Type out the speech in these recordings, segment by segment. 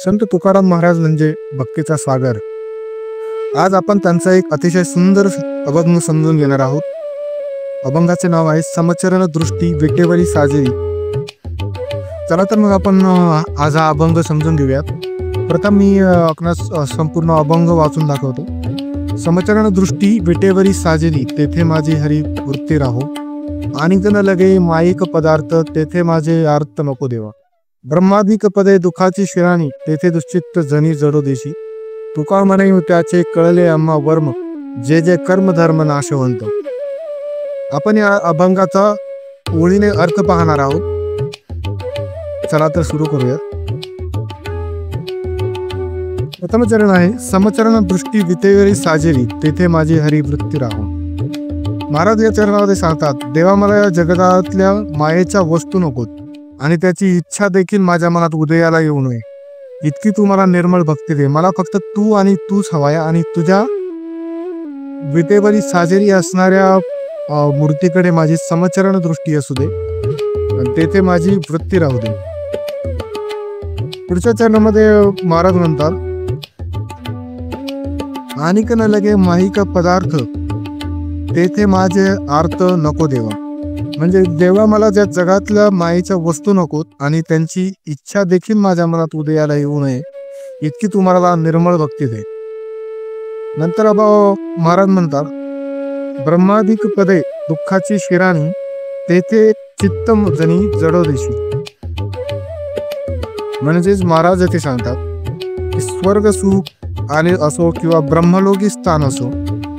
संत तुकाराम महाराज म्हणजे भक्तीचा सागर. आज आपण त्यांचा एक अतिशय सुंदर अभंग समजून घेणार आहोत. अभंगाचे नाव आहे समचरण दृष्टी विटेवरी साजेरी. चला तर मग आपण आज हा अभंग समजून घेऊयात. प्रथम मी आपणास संपूर्ण अभंग वाचून दाखवतो. समचरण दृष्टी विटेवरी साजेरी, तेथे माझी हरी वृत्ती राहो. आणि न लगे माईक पदार्थ, तेथे माझे अर्थ नको देवा. ब्रह्मादिक पदे दुखाची शिराणी, तेथे दुश्चित्त जनी जडो देशी. तुका म्हणे त्याचे कळले आम्हा वर्म, जे जे कर्म धर्म नाशवंत. आपण या अभंगाचा ओळीने अर्थ पाहणार आहोत. चला तर सुरू करूया. प्रथम चरण आहे समचरण दृष्टी विटेवरी साजेरी, तेथे माझी हरी वृत्ती राहो. महाराज या चरणामध्ये सांगतात, देवा मला या जगतातल्या मायेच्या वस्तू नकोत आणि त्याची इच्छा देखील माझ्या मनात उदयाला येऊ नये. इतकी तू मला निर्मळ भक्ती दे. मला फक्त तू आणि तूच हवाय आणि तुझ्या विटेवरी साजेरी असणाऱ्या मूर्तीकडे माझी समचरण दृष्टी असू दे, तेथे माझी वृत्ती राहू दे. पुढच्या चरणामध्ये महाराज म्हणतात, आणिक न लगे माहिक पदार्थ, तेथे माझे अर्थ नको देवा. म्हणजे देवा मला ज्या जगातल्या मायेच्या वस्तू नकोत आणि त्यांची इच्छा देखील माझ्या मनात उदयाला येऊ नये, इतकी तू मला निर्मळ भक्ती दे. नंतर महाराज म्हणतात, ब्रह्मादिक पदे दुःखाची शिराणी, तेथे चित्त जनी जडो देशी. म्हणजेच महाराज येथे सांगतात की स्वर्ग सुख आले असो किंवा ब्रह्मलोकी स्थान असो,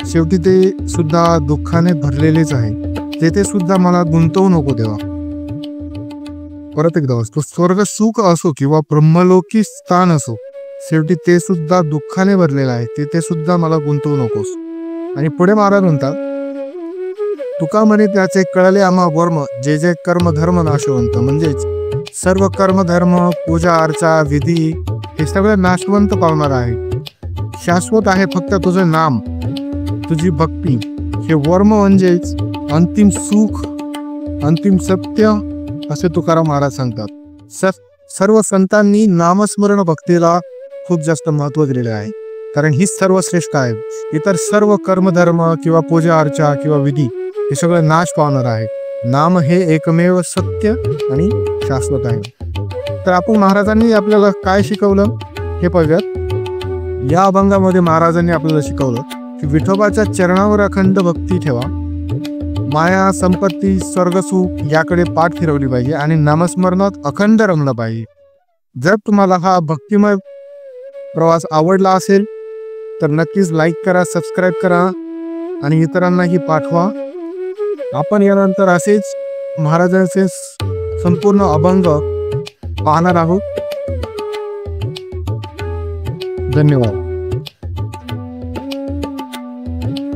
शेवटी ते सुद्धा दुःखाने भरलेलेच आहे. तेथे सुद्धा मला गुंतवू नको देवा. परत एकदा वाचतो, स्वर्ग सुख असो किंवा ब्रह्मलोकी स्थान असो, शेवटी ते सुद्धा दुःखाने भरलेलं आहे. तेथे सुद्धा मला गुंतवू नकोस. आणि पुढे महाराज म्हणतात, तुका म्हणे त्याचे कळले आम्हा वर्म, जे जे कर्म धर्म नाशवंत. म्हणजेच सर्व कर्म धर्म, पूजा अर्चा, विधी हे सगळे नाशवंत पावणार आहे. शाश्वत आहे फक्त तुझे नाम, तुझी भक्ती. हे वर्म म्हणजेच अंतिम सुख, अंतिम सत्य असे तुकाराम महाराज सांगतात. सर्व संतांनी नामस्मरण भक्तीला खूप जास्त महत्व दिलेले आहे, कारण ही सर्वश्रेष्ठ आहे. इतर सर्व कर्मधर्म किंवा पूजा अर्चा किंवा विधी हे सगळं नाश पावणार आहे. नाम हे एकमेव सत्य आणि शाश्वत आहे. तर आपण महाराजांनी आपल्याला काय शिकवलं हे पाहूयात. या अभंगामध्ये महाराजांनी आपल्याला शिकवलं की विठोबाच्या चरणावर अखंड भक्ती ठेवा. माया, संपत्ती, स्वर्गसुख याकडे पाठ फिरवली पाहिजे आणि नामस्मरणात अखंड रमलं पाहिजे. जर तुम्हाला हा भक्तिमय प्रवास आवडला असेल तर नक्कीच लाईक करा, सबस्क्राईब करा आणि इतरांनाही पाठवा. आपण यानंतर असेच महाराजांचे संपूर्ण अभंग पाहणार आहोत. धन्यवाद.